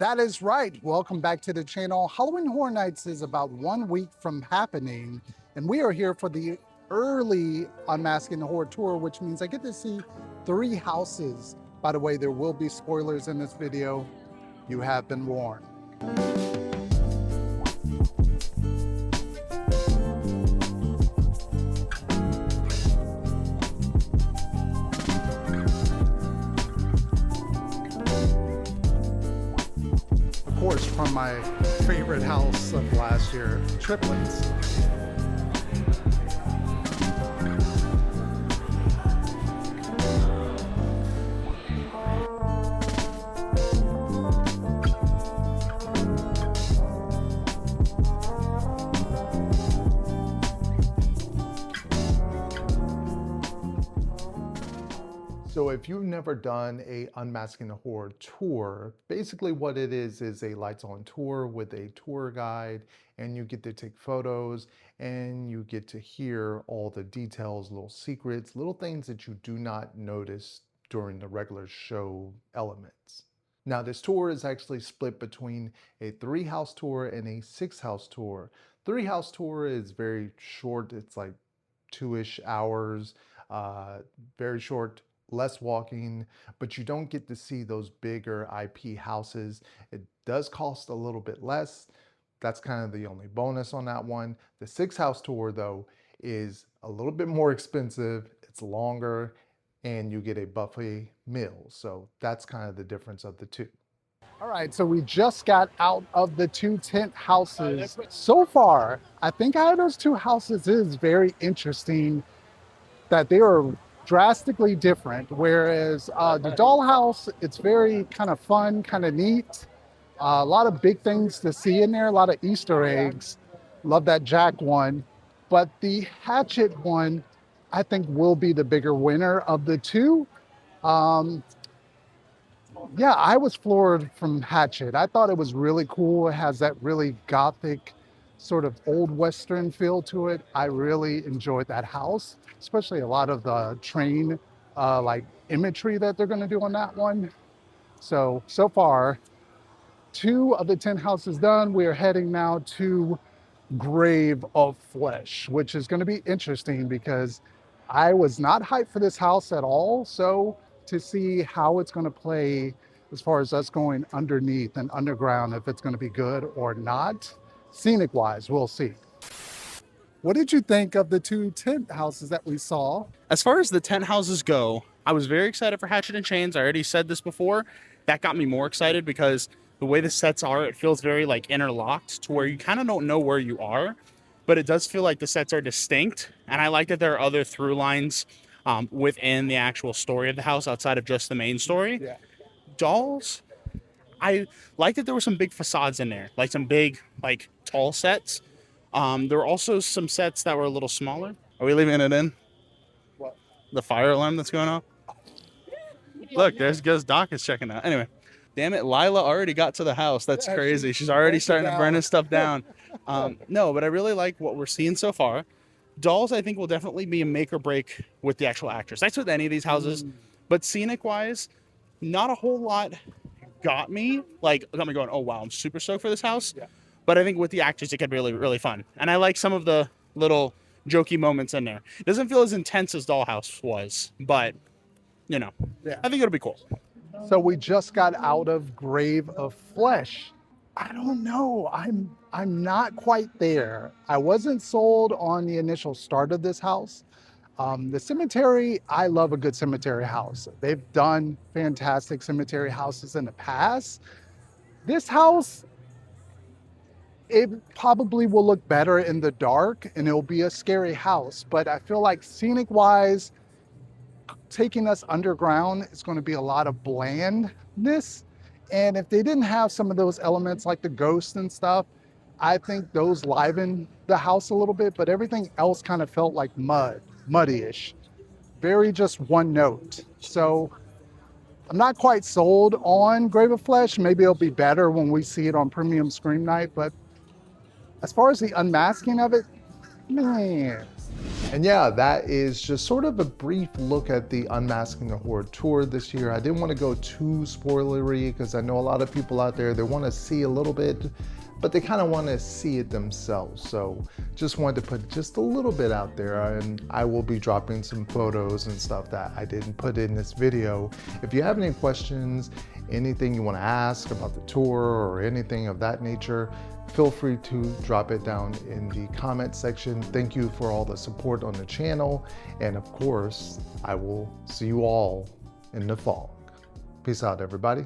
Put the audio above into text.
That is right. Welcome back to the channel. Halloween Horror Nights is about 1 week from happening, and we are here for the early Unmasking the Horror Tour, which means I get to see 3 houses. By the way, there will be spoilers in this video. You have been warned. Of course, from my favorite house of last year, Triplets. So if you've never done a Unmasking the Horror tour, basically what it is a lights on tour with a tour guide, and you get to take photos and you get to hear all the details, little secrets, little things that you do not notice during the regular show elements. Now this tour is actually split between a 3-house tour and a 6-house tour. 3-house tour is very short, it's like 2-ish hours, very short, less walking, but you don't get to see those bigger IP houses. It does cost a little bit less. That's kind of the only bonus on that one. The 6-house tour though is a little bit more expensive, it's longer, and you get a buffet meal. So that's kind of the difference of the two. All right, so we just got out of the 2 tent houses. So far, I think out of those 2 houses is very interesting that they are drastically different. Whereas the Dollhouse, it's very kind of fun, kind of neat. A lot of big things to see in there, a lot of Easter eggs. Love that Jack one. But the Hatchet one, I think will be the bigger winner of the 2. Yeah, I was floored from Hatchet. I thought it was really cool. It has that really gothic sort of old Western feel to it. I really enjoyed that house, especially a lot of the train like imagery that they're gonna do on that one. So far, 2 of the 10 houses done. We are heading now to Grave of Flesh, which is gonna be interesting because I was not hyped for this house at all. So to see how it's gonna play as far as us going underneath and underground, if it's gonna be good or not. Scenic wise, we'll see. What did you think of the 2 tent houses that we saw? As far as the tent houses go, I was very excited for Hatchet and Chains. I already said this before. That got me more excited because the way the sets are, it feels very like interlocked to where you kind of don't know where you are, but it does feel like the sets are distinct. And I like that there are other through lines within the actual story of the house outside of just the main story. Yeah. Dolls, I like that there were some big facades in there, like some big, like tall sets. There were also some sets that were a little smaller. Are we leaving it in? What? The fire alarm that's going off? Look, there's goes Doc is checking out. Anyway, damn it, Lila already got to the house. That's crazy. She's already starting to burn his stuff down. No, but I really like what we're seeing so far. Dolls, I think, will definitely be a make or break with the actual actress. That's with any of these houses. But scenic wise, not a whole lot got me going, oh wow, I'm super stoked for this house. Yeah. But I think with the actors it could be really, really fun. And I like some of the little jokey moments in there. It doesn't feel as intense as Dollhouse was, but you know, Yeah. I think it'll be cool. So we just got out of Grave of Flesh. I don't know. I'm not quite there. I wasn't sold on the initial start of this house. The cemetery, I love a good cemetery house. They've done fantastic cemetery houses in the past. This house, it probably will look better in the dark and it'll be a scary house, but I feel like scenic wise, taking us underground is going to be a lot of blandness. And if they didn't have some of those elements like the ghosts and stuff, I think those liven the house a little bit, but everything else kind of felt like muddy-ish. Very just one note. So I'm not quite sold on Grave of Flesh. Maybe it'll be better when we see it on Premium Scream Night, but as far as the unmasking of it, man. And yeah, that is just sort of a brief look at the Unmasking the Horror Tour this year. I didn't want to go too spoilery because I know a lot of people out there, they want to see a little bit, but they kind of want to see it themselves. So just wanted to put just a little bit out there, and I will be dropping some photos and stuff that I didn't put in this video. If you have any questions, anything you want to ask about the tour or anything of that nature, feel free to drop it down in the comment section. Thank you for all the support on the channel. And of course, I will see you all in the fog. Peace out, everybody.